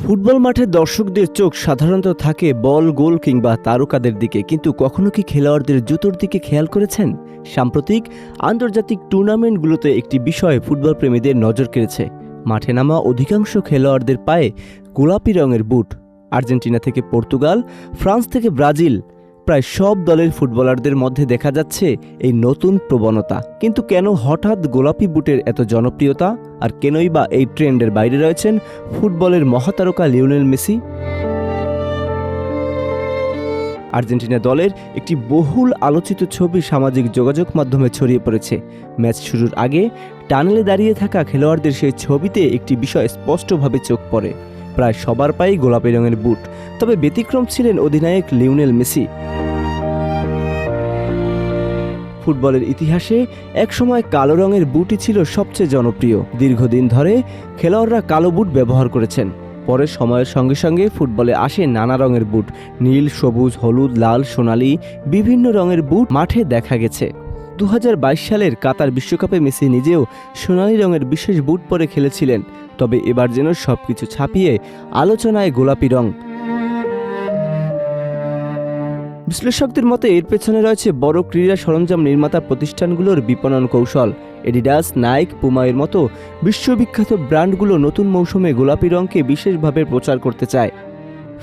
Football মাঠে দর্শকদের চোখ সাধারণত থাকে বল, গোল কিংবা তারকাদের দিকে, কিন্তু কখনো কি খেলোয়াড়দের জুতোর দিকে খেয়াল করেছেন? সাম্প্রতিক আন্তর্জাতিক টুর্নামেন্টগুলোতে একটি বিষয় ফুটবল প্রেমীদের নজর কেড়েছে। মাঠে নামা অধিকাংশ খেলোয়াড়দের পায়ে গোলাপি রঙের বুট। আর্জেন্টিনা থেকে পর্তুগাল, ফ্রান্স থেকে ব্রাজিল, প্রায় সব দলের ফুটবলারদের মধ্যে দেখা যাচ্ছে এই নতুন প্রবণতা। কিন্তু কেন হঠাৎ গোলাপি বুটের এত জনপ্রিয়তা, আর কেনই বা এই ট্রেন্ডের বাইরে রয়েছেন ফুটবলের মহাতারকা লিওনেল মেসি? আর্জেন্টিনা দলের একটি বহুল আলোচিত ছবি সামাজিক যোগাযোগ মাধ্যমে ছড়িয়ে পড়েছে। ম্যাচ শুরুর আগে টানেলে দাঁড়িয়ে থাকা খেলোয়াড়দের সেই ছবিতে একটি বিষয় স্পষ্টভাবে চোখ পড়ে, প্রায় সবার পায়েই গোলাপি রঙের বুট। তবে ব্যতিক্রম ছিলেন অধিনায়ক লিওনেল মেসি। ফুটবলের ইতিহাসে একসময় কালো রঙের বুটই ছিল সবচেয়ে জনপ্রিয়। দীর্ঘদিন ধরে খেলোয়াড়রা কালো বুট ব্যবহার করেছেন। পরে সময়ের সঙ্গে সঙ্গে ফুটবলে আসে নানা রঙের বুট। নীল, সবুজ, হলুদ, লাল, সোনালি বিভিন্ন রঙের বুট মাঠে দেখা গেছে। 2022 সালের কাতার বিশ্বকাপে মেসি নিজেও সোনালি রঙের বিশেষ বুট পরে খেলেছিলেন। তবে এবার যেন সবকিছু ছাপিয়ে আলোচনায় গোলাপি রং। বিশ্লেষকদের মতে এর পেছনে রয়েছে বড় ক্রীড়া সরঞ্জাম নির্মাতা প্রতিষ্ঠানগুলোর বিপণন কৌশল। এডিডাস, নাইক, পুমা এর মতো বিশ্ববিখ্যাত ব্র্যান্ডগুলো নতুন মৌসুমে গোলাপি রঙকে বিশেষভাবে প্রচার করতে চায়।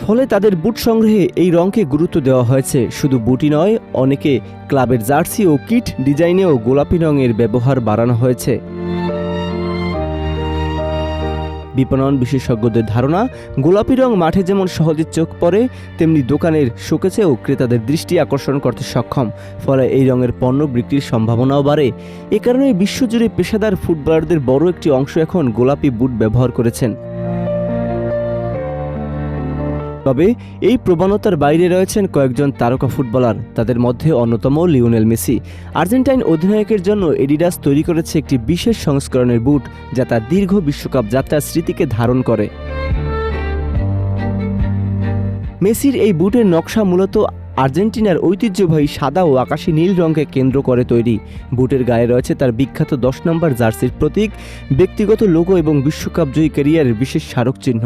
ফলে তাদের বুট সংগ্রহে এই রঙকে গুরুত্ব দেওয়া হয়েছে। শুধু বুটই নয়, অনেকে ক্লাবের জার্সি ও কিট ডিজাইনেও গোলাপি রঙের ব্যবহার বাড়ানো হয়েছে। বিপণন বিশেষজ্ঞদের ধারণা, গোলাপি রং মাঠে যেমন সহজে চোখ পড়ে, তেমনি দোকানের শোকেসেও ক্রেতাদের দৃষ্টি আকর্ষণ করতে সক্ষম। ফলে এই রঙের পণ্য বিক্রির সম্ভাবনাও বাড়ে। এ কারণে বিশ্বজুড়ে পেশাদার ফুটবলারদের বড় একটি অংশ এখন গোলাপি বুট ব্যবহার করেছেন। তবে এই প্রবণতার বাইরে রয়েছেন কয়েকজন তারকা ফুটবলার। তাদের মধ্যে অন্যতম লিওনেল মেসি। আর্জেন্টাইন অধিনায়কের জন্য এডিডাস তৈরি করেছে একটি বিশেষ সংস্করণের বুট, যা তার দীর্ঘ বিশ্বকাপ যাত্রার স্মৃতিকে ধারণ করে। মেসির এই বুটের নকশা মূলত আর্জেন্টিনার ঐতিহ্যবাহী সাদা ও আকাশী নীল রঙকে কেন্দ্র করে তৈরি। বুটের গায়ে রয়েছে তার বিখ্যাত 10 নম্বর জার্সির প্রতীক, ব্যক্তিগত লোগো এবং বিশ্বকাপ জয়ী ক্যারিয়ারের বিশেষ স্মারক চিহ্ন।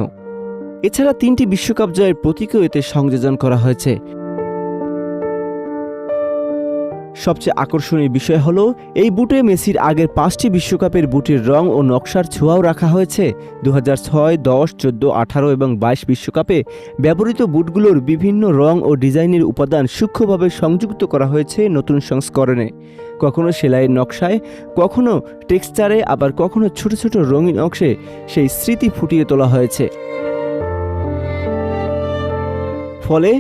এছাড়া 3টি বিশ্বকাপ জয়ের প্রতীকও এতে সংযোজন করা হয়েছে। সবচেয়ে আকর্ষণীয় বিষয় হলো, এই বুটে মেসির আগের 5টি বিশ্বকাপের বুটের রং ও নকশার ছোঁয়াও রাখা হয়েছে। 2006, 10, 14, 18 এবং 22 বিশ্বকাপে ব্যবহৃত বুটগুলোর বিভিন্ন রং ও ডিজাইনের উপাদান সূক্ষ্মভাবে সংযুক্ত করা হয়েছে নতুন সংস্করণে। কখনো সেলাইয়ের নকশায়, কখনো টেক্সচারে, আবার কখনো ছোট ছোট রঙিন অংশে সেই স্মৃতি ফুটিয়ে তোলা হয়েছে। ফলে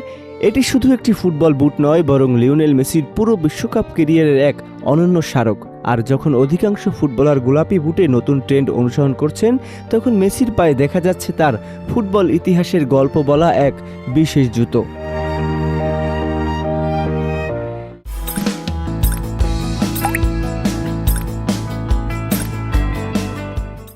এটি শুধু একটি ফুটবল বুট নয়, বরং লিওনেল মেসির পুরো বিশ্বকাপ ক্যারিয়ারের এক অনন্য স্মারক। আর যখন অধিকাংশ ফুটবলার গোলাপি বুটে নতুন ট্রেন্ড অনুসরণ করছেন, তখন মেসির পায়ে দেখা যাচ্ছে তার ফুটবল ইতিহাসের গল্প বলা এক বিশেষ জুতো।